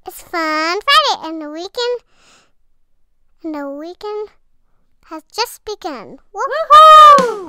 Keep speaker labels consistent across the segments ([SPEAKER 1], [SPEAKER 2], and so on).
[SPEAKER 1] It's Fun Friday, and the weekend has just begun. Woohoo!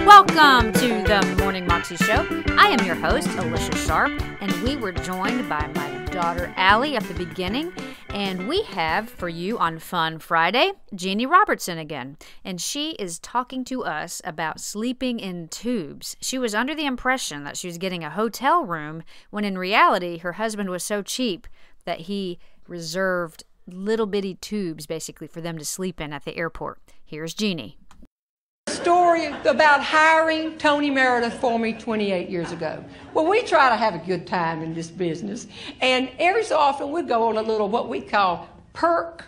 [SPEAKER 2] Welcome to the Morning Moxie Show. I am your host, Alicia Sharp, and we were joined by my daughter, Allie, at the beginning. And we have for you on Fun Friday, Jeanne Robertson again. And she is talking to us about sleeping in tubes. She was under the impression that she was getting a hotel room, when in reality, her husband was so cheap that he reserved little bitty tubes, basically, for them to sleep in at the airport. Here's Jeanne.
[SPEAKER 3] Story about hiring Tony Meredith for me 28 years ago. Well, we try to have a good time in this business, and every so often we go on a little what we call perk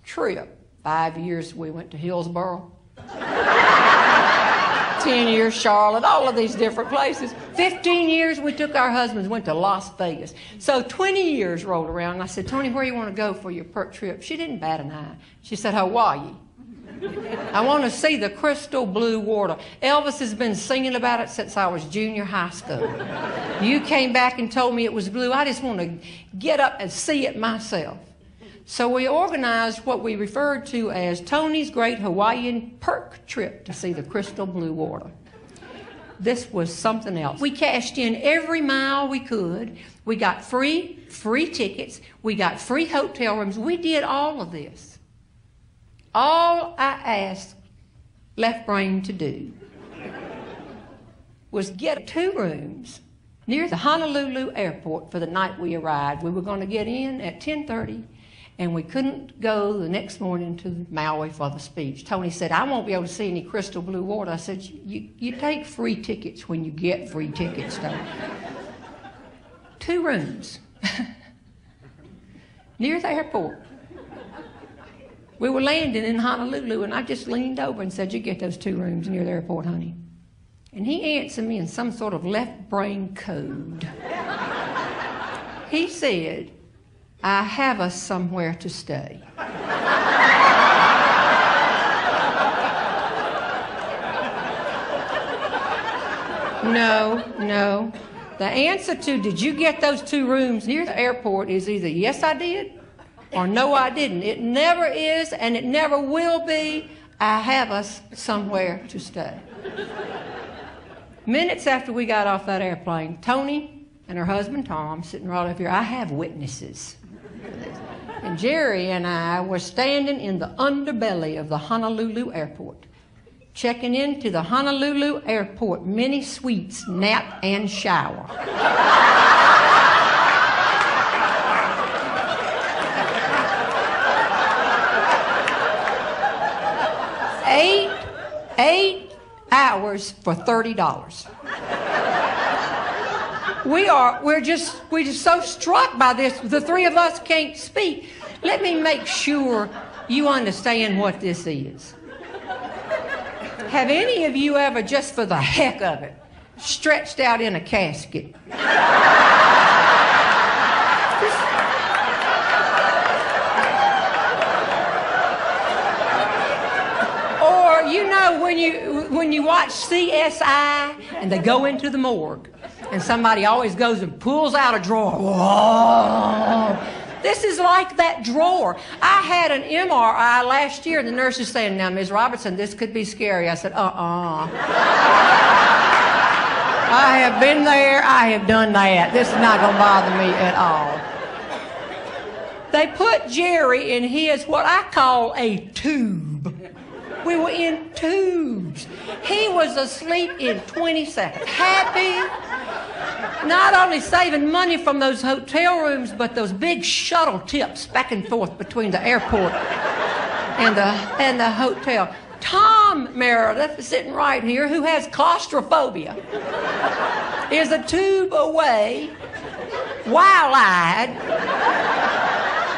[SPEAKER 3] trip. 5 years we went to Hillsboro, 10 years Charlotte, all of these different places. 15 years we took our husbands, went to Las Vegas. So 20 years rolled around, and I said, Tony, where do you want to go for your perk trip? She didn't bat an eye. She said, Hawaii. I want to see the crystal blue water. Elvis has been singing about it since I was junior high school. You came back and told me it was blue. I just want to get up and see it myself. So we organized what we referred to as Tony's Great Hawaiian Perk Trip to see the crystal blue water. This was something else. We cashed in every mile we could. We got free tickets. We got free hotel rooms. We did all of this. All I asked Left Brain to do was get 2 rooms near the Honolulu airport for the night we arrived. We were going to get in at 10:30, and we couldn't go the next morning to Maui for the speech. Tony said, I won't be able to see any crystal blue water. I said, you take free tickets when you get free tickets, Tony. 2 rooms near the airport. We were landing in Honolulu, and I just leaned over and said, you get those 2 rooms near the airport, honey. And he answered me in some sort of left brain code. He said, I have us somewhere to stay. No. The answer to, did you get those 2 rooms near the airport, is either yes, I did, or no, I didn't. It never is, and it never will be. I have us somewhere to stay. Minutes after we got off that airplane, Tony and her husband Tom, sitting right up here, I have witnesses. And Jerry and I were standing in the underbelly of the Honolulu airport, checking into the Honolulu airport mini suites, nap and shower. 8 hours for $30. We're just so struck by this. The 3 of us can't speak. Let me make sure you understand what this is. Have any of you ever, just for the heck of it, stretched out in a casket? You know, when you watch CSI and they go into the morgue and somebody always goes and pulls out a drawer. Whoa. This is like that drawer. I had an MRI last year, and the nurse is saying, now, Ms. Robertson, this could be scary. I said, I have been there. I have done that. This is not going to bother me at all. They put Jerry in his, what I call a tube. We were in tubes. He was asleep in 20 seconds. Happy. Not only saving money from those hotel rooms, but those big shuttle tips back and forth between the airport and the hotel. Tom Meredith, sitting right here, who has claustrophobia, is a tube away, wild-eyed.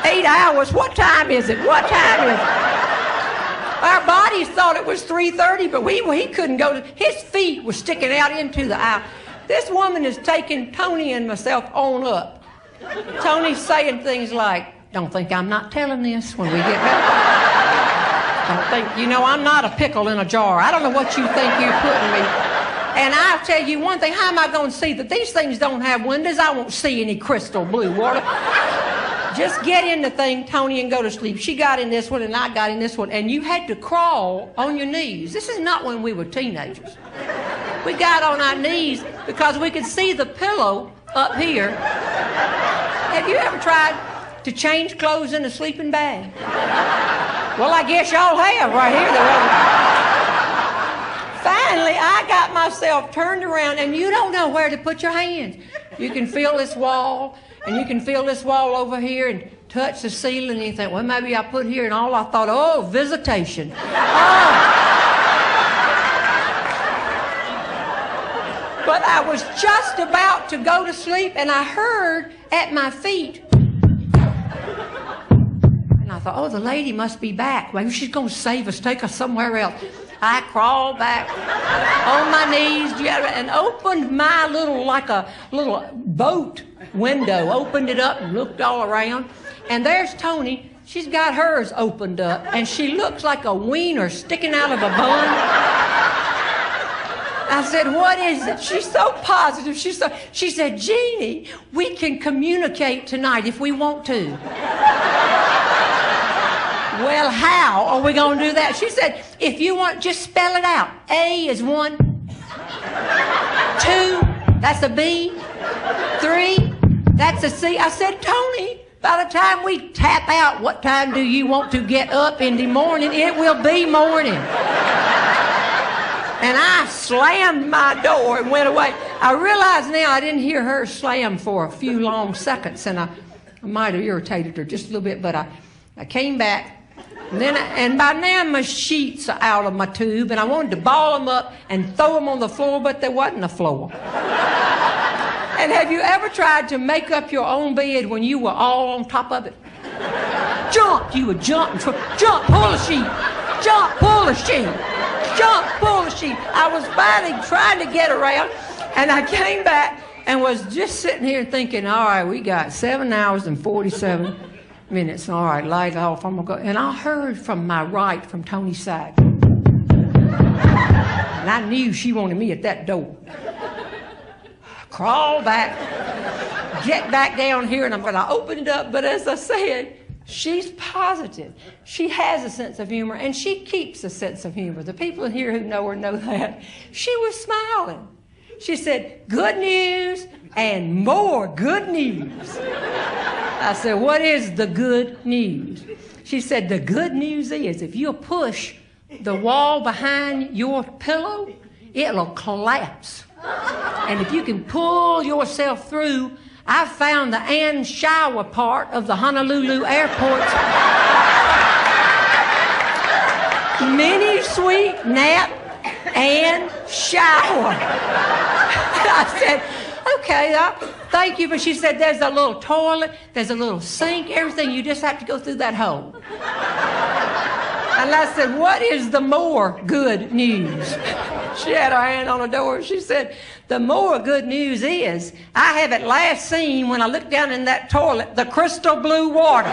[SPEAKER 3] 8 hours. What time is it? What time is it? Our bodies thought it was 3:30, but he couldn't go. His feet were sticking out into the aisle. This woman is taking Tony and myself on up. Tony's saying things like, don't think I'm not telling this when we get back. Don't think, I'm not a pickle in a jar. I don't know what you think you're putting me. And I'll tell you one thing, how am I going to see that these things don't have windows? I won't see any crystal blue water. Just get in the thing, Tony, and go to sleep. She got in this one, and I got in this one, and you had to crawl on your knees. This is not when we were teenagers. We got on our knees because we could see the pillow up here. Have you ever tried to change clothes in a sleeping bag? Well, I guess y'all have right here. Finally, I got myself turned around, and you don't know where to put your hands. You can feel this wall, and you can feel this wall over here, and touch the ceiling, and you think, well, maybe I put here, and all I thought, oh, visitation. Oh. But I was just about to go to sleep, and I heard at my feet, and I thought, oh, the lady must be back. Maybe she's going to save us, take us somewhere else. I crawled back on my knees and opened my like a little boat window, opened it up and looked all around. And there's Tony. She's got hers opened up, and she looks like a wiener sticking out of a bun. I said, what is it? She's so positive. She said, Jeannie, we can communicate tonight if we want to. Well, how are we going to do that? She said, if you want, just spell it out. A is 1. 2, that's a B. 3, that's a C. I said, Tony, by the time we tap out, what time do you want to get up in the morning? It will be morning. And I slammed my door and went away. I realize now I didn't hear her slam for a few long seconds, and I might have irritated her just a little bit, but I came back. And by now my sheets are out of my tube, and I wanted to ball them up and throw them on the floor, but there wasn't a floor. And have you ever tried to make up your own bed when you were all on top of it? Jump! You would jump, jump, pull a sheet. Jump, pull a sheet. Jump, pull a sheet. I was finally trying to get around, and I came back and was just sitting here thinking, all right, we got 7 hours and 47 minutes. All right, light off. I'm gonna go. And I heard from my right, from Tony's side. And I knew she wanted me at that door. Crawl back, get back down here, and I'm gonna open it up. But as I said, she's positive. She has a sense of humor, and she keeps a sense of humor. The people in here who know her know that. She was smiling. She said, good news and more good news. I said, what is the good news? She said, the good news is if you push the wall behind your pillow, it'll collapse. And if you can pull yourself through, I found the and shower part of the Honolulu airport. Mini suite, nap, and shower. I said, okay, thank you. But she said, there's a little toilet, there's a little sink, everything. You just have to go through that hole. And I said, what is the more good news? She had her hand on the door. She said, the more good news is I have at last seen, when I looked down in that toilet, the crystal blue water.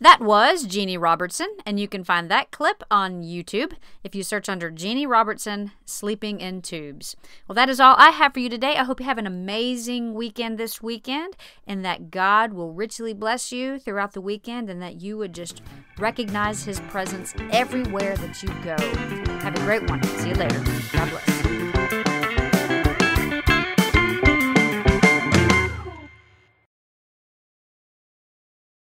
[SPEAKER 2] That was Jeanne Robertson, and you can find that clip on YouTube if you search under Jeanne Robertson Sleeping in Tubes. Well, that is all I have for you today. I hope you have an amazing weekend this weekend, and that God will richly bless you throughout the weekend, and that you would just recognize His presence everywhere that you go. Have a great one. See you later. God bless.